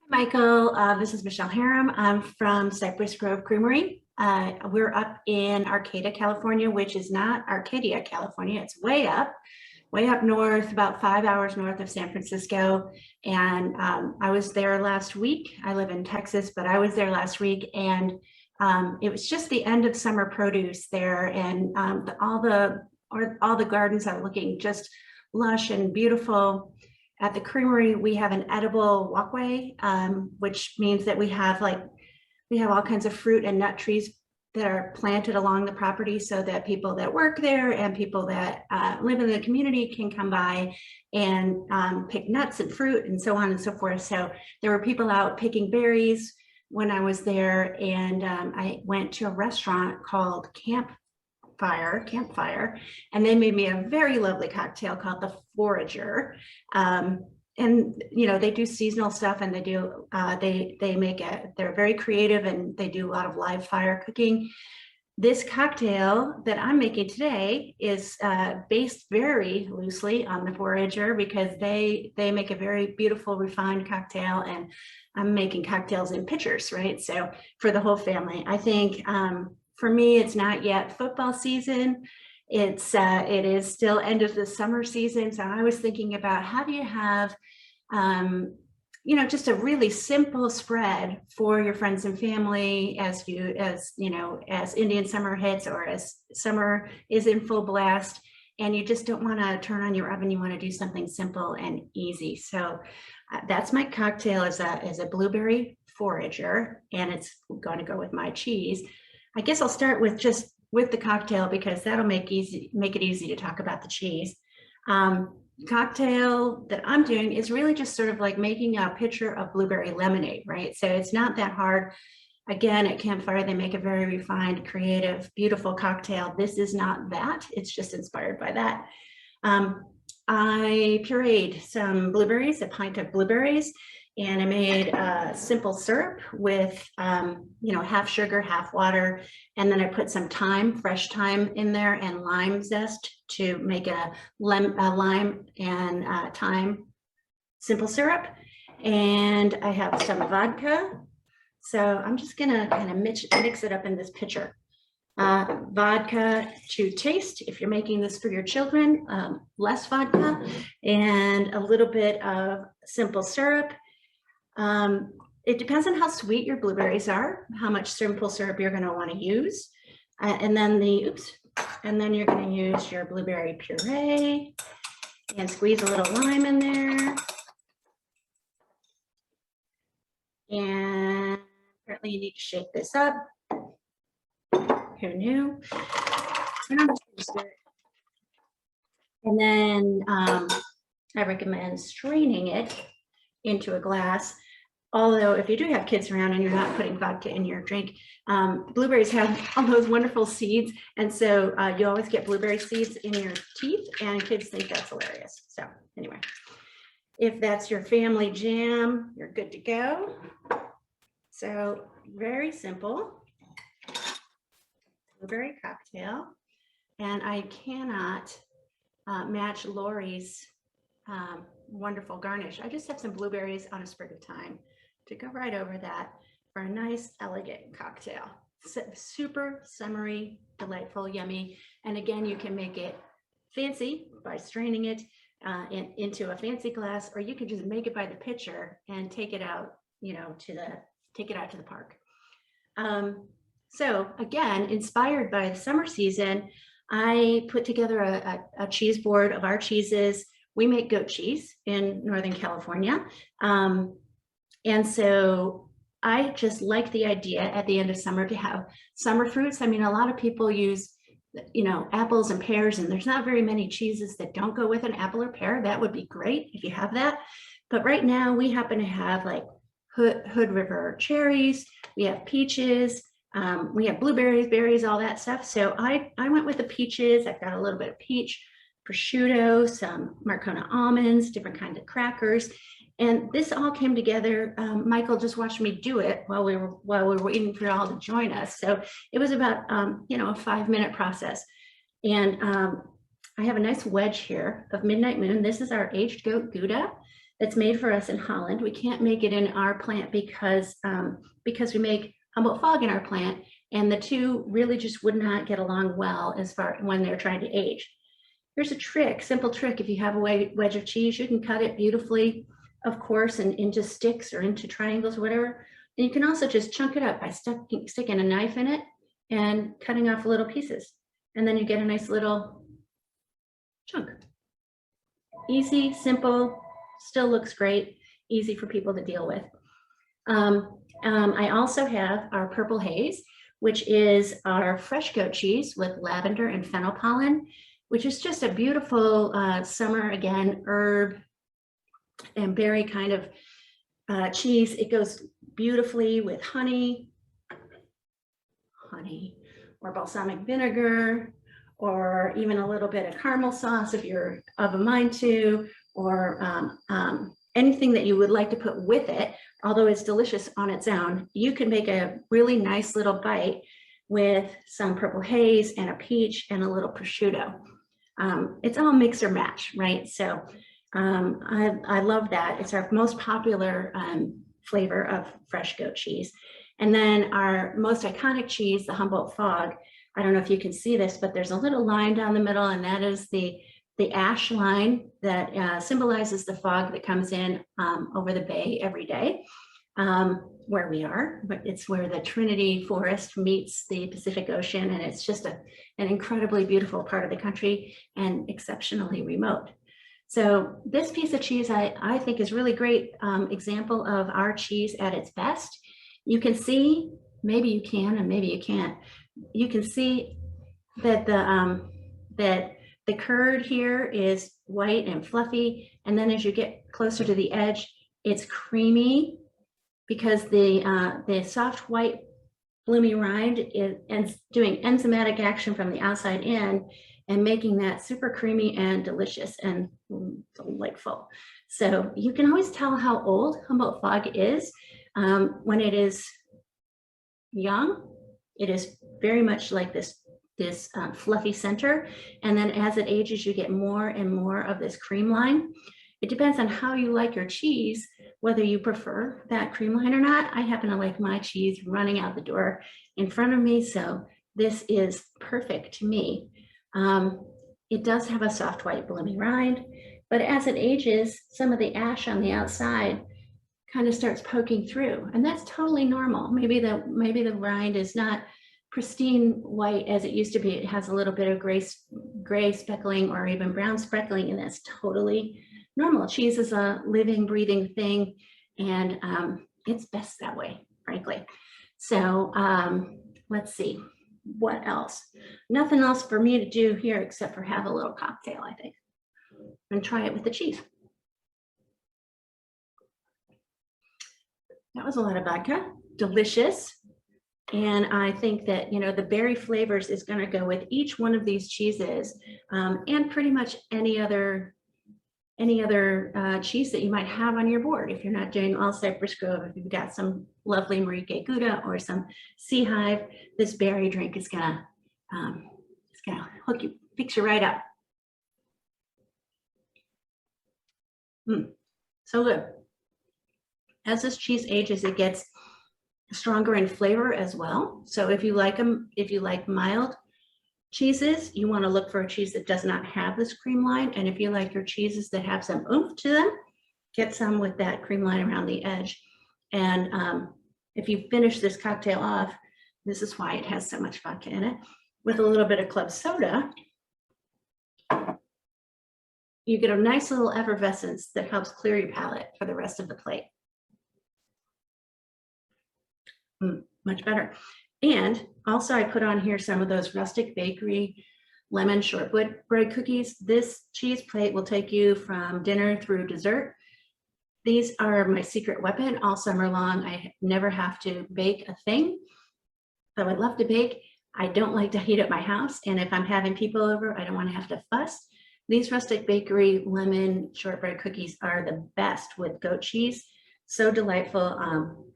Michael, this is Michele Haram. I'm from Cypress Grove Creamery. We're up in Arcata, California, which is not Arcadia, California. It's way up north, about 5 hours north of San Francisco. And I was there last week. I live in Texas, but I was there last week, and it was just the end of summer produce there, and all the gardens are looking just lush and beautiful. At the creamery, we have an edible walkway, which means that we have all kinds of fruit and nut trees that are planted along the property so that people that work there and people that live in the community can come by and pick nuts and fruit and so on and so forth. So there were people out picking berries when I was there, and I went to a restaurant called Campfire, and they made me a very lovely cocktail called the Forager. And they do seasonal stuff, and they're very creative, and they do a lot of live fire cooking. This cocktail that I'm making today is based very loosely on the Forager, because they make a very beautiful refined cocktail, and I'm making cocktails in pitchers, right? So for the whole family. I think for me, it's not yet football season. It is still end of the summer season. So I was thinking about, how do you have, just a really simple spread for your friends and family as Indian summer hits, or as summer is in full blast, and you just don't want to turn on your oven. You want to do something simple and easy. So that's my cocktail, is a blueberry Forager, and it's going to go with my cheese. I guess I'll start with the cocktail, because that'll make it easy to talk about the cheese. Cocktail that I'm doing is really just sort of like making a pitcher of blueberry lemonade, right? So it's not that hard. Again, at Campfire, they make a very refined, creative, beautiful cocktail. This is not that. It's just inspired by that. I pureed some blueberries, a pint of blueberries, and I made a simple syrup with, half sugar, half water. And then I put some thyme, fresh thyme in there, and lime zest to make a lime and thyme simple syrup. And I have some vodka. So I'm just gonna kind of mix it up in this pitcher. Vodka to taste if you're making this for your children, less vodka, and a little bit of simple syrup. It depends on how sweet your blueberries are, how much simple syrup you're going to want to use. And then you're going to use your blueberry puree and squeeze a little lime in there. And apparently you need to shake this up. Who knew? And then I recommend straining it into a glass. Although if you do have kids around and you're not putting vodka in your drink, blueberries have all those wonderful seeds. And so you always get blueberry seeds in your teeth, and kids think that's hilarious. So anyway, if that's your family jam, you're good to go. So very simple blueberry cocktail. And I cannot match Laurie's wonderful garnish. I just have some blueberries on a sprig of thyme to go right over that for a nice, elegant cocktail. Super summery, delightful, yummy. And again, you can make it fancy by straining it into a fancy glass, or you can just make it by the pitcher and take it out, take it out to the park. So again, inspired by the summer season, I put together a cheese board of our cheeses. We make goat cheese in Northern California. And so I just like the idea at the end of summer to have summer fruits. I mean, a lot of people use, apples and pears, and there's not very many cheeses that don't go with an apple or pear. That would be great if you have that. But right now we happen to have like Hood River cherries, we have peaches, we have blueberries, berries, all that stuff. So I went with the peaches. I've got a little bit of peach prosciutto, some Marcona almonds, different kinds of crackers. And this all came together. Michael just watched me do it while we were waiting for y'all to join us. So it was about a 5-minute process. And I have a nice wedge here of Midnight Moon. This is our aged goat Gouda. It's made for us in Holland. We can't make it in our plant because we make Humboldt Fog in our plant, and the two really just would not get along well as far when they're trying to age. Here's a trick, simple trick. If you have a wedge of cheese, you can cut it beautifully, of course, and into sticks or into triangles or whatever. And you can also just chunk it up by sticking a knife in it and cutting off little pieces. And then you get a nice little chunk. Easy, simple, still looks great, easy for people to deal with. I also have our purple haze, which is our fresh goat cheese with lavender and fennel pollen, which is just a beautiful summer, again, herb and berry kind of cheese. It goes beautifully with honey or balsamic vinegar, or even a little bit of caramel sauce if you're of a mind to, or anything that you would like to put with it. Although it's delicious on its own, you can make a really nice little bite with some purple haze and a peach and a little prosciutto. It's all mix or match, right? So I love that. It's our most popular flavor of fresh goat cheese. And then our most iconic cheese, the Humboldt Fog. I don't know if you can see this, but there's a little line down the middle, and that is the ash line that symbolizes the fog that comes in over the bay every day where we are. But it's where the Trinity Forest meets the Pacific Ocean, and it's just an incredibly beautiful part of the country and exceptionally remote. So this piece of cheese I think is really great example of our cheese at its best. You can see, maybe you can and maybe you can't, you can see that the curd here is white and fluffy, and then as you get closer to the edge, it's creamy because the soft white bloomy rind is doing enzymatic action from the outside in and making that super creamy and delicious and delightful. So you can always tell how old Humboldt Fog is when it is young. It is very much like this fluffy center, and then as it ages, you get more and more of this cream line. It depends on how you like your cheese, whether you prefer that cream line or not. I happen to like my cheese running out the door in front of me, so this is perfect to me. It does have a soft white bloomy rind, but as it ages, some of the ash on the outside kind of starts poking through, and that's totally normal. Maybe the rind is not pristine white as it used to be. It has a little bit of gray speckling or even brown speckling, and that's totally normal. Cheese is a living, breathing thing, and it's best that way, frankly. So let's see, what else? Nothing else for me to do here except for have a little cocktail, I think, and try it with the cheese. That was a lot of vodka, delicious. And I think that, you know, the berry flavors is going to go with each one of these cheeses, and pretty much any other cheese that you might have on your board. If you're not doing all Cypress Grove, if you've got some lovely Marieke Gouda or some Sea Hive, this berry drink is gonna hook you, fix you right up. So good. As this cheese ages, it gets stronger in flavor as well. So if you like them, if you like mild cheeses, you want to look for a cheese that does not have this cream line. And if you like your cheeses that have some oomph to them, get some with that cream line around the edge. And if you finish this cocktail off, this is why it has so much vodka in it, with a little bit of club soda, you get a nice little effervescence that helps clear your palate for the rest of the plate. Much better. And also I put on here some of those Rustic Bakery lemon shortbread cookies. This cheese plate will take you from dinner through dessert. These are my secret weapon all summer long. I never have to bake a thing. Though I love to bake, I don't like to heat up my house. And if I'm having people over, I don't want to have to fuss. These Rustic Bakery lemon shortbread cookies are the best with goat cheese. So delightful.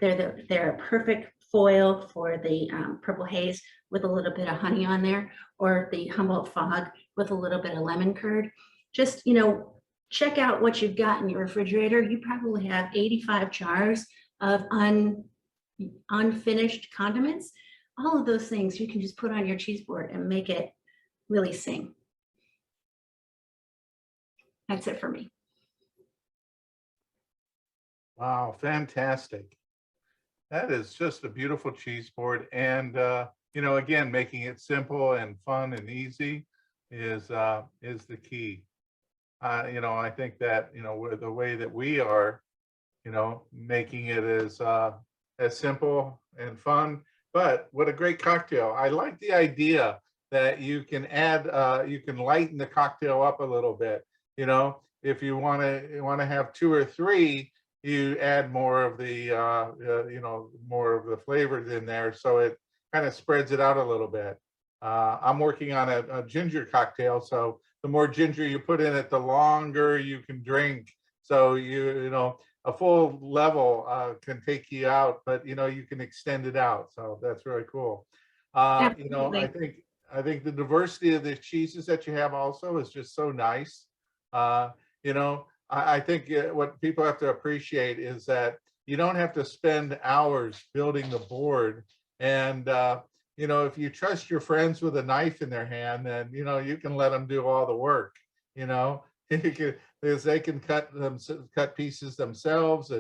They're a perfect foil for the purple haze with a little bit of honey on there, or the Humboldt Fog with a little bit of lemon curd. Just, you know, check out what you've got in your refrigerator. You probably have 85 jars of unfinished condiments. All of those things you can just put on your cheese board and make it really sing. That's it for me. Wow, fantastic. That is just a beautiful cheese board. And, you know, again, making it simple and fun and easy is the key. You know, I think that, you know, the way that we are, you know, making it as simple and fun, but what a great cocktail. I like the idea that you can add, you can lighten the cocktail up a little bit. You know, if you want to have 2 or 3, you add more of the, you know, more of the flavors in there, so it kind of spreads it out a little bit. I'm working on a ginger cocktail, so the more ginger you put in it, the longer you can drink. So you know, a full level can take you out, but you know, you can extend it out. So that's really cool. You know, I think the diversity of the cheeses that you have also is just so nice. You know, I think what people have to appreciate is that you don't have to spend hours building the board. And, you know, if you trust your friends with a knife in their hand, then, you know, you can let them do all the work, you know, because they can cut pieces themselves.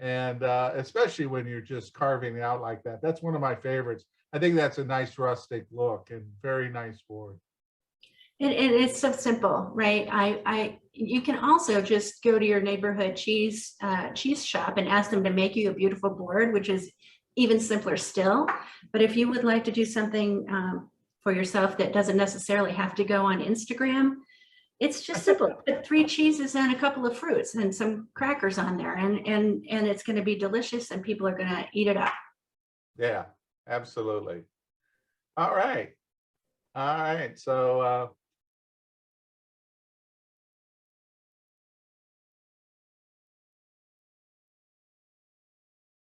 And especially when you're just carving it out like that. That's one of my favorites. I think that's a nice rustic look and very nice board. It's so simple, right? You can also just go to your neighborhood cheese shop and ask them to make you a beautiful board, which is even simpler still. But if you would like to do something for yourself that doesn't necessarily have to go on Instagram, it's just simple. Put 3 cheeses and a couple of fruits and some crackers on there, and it's going to be delicious, and people are going to eat it up. Yeah, absolutely. All right. All right. So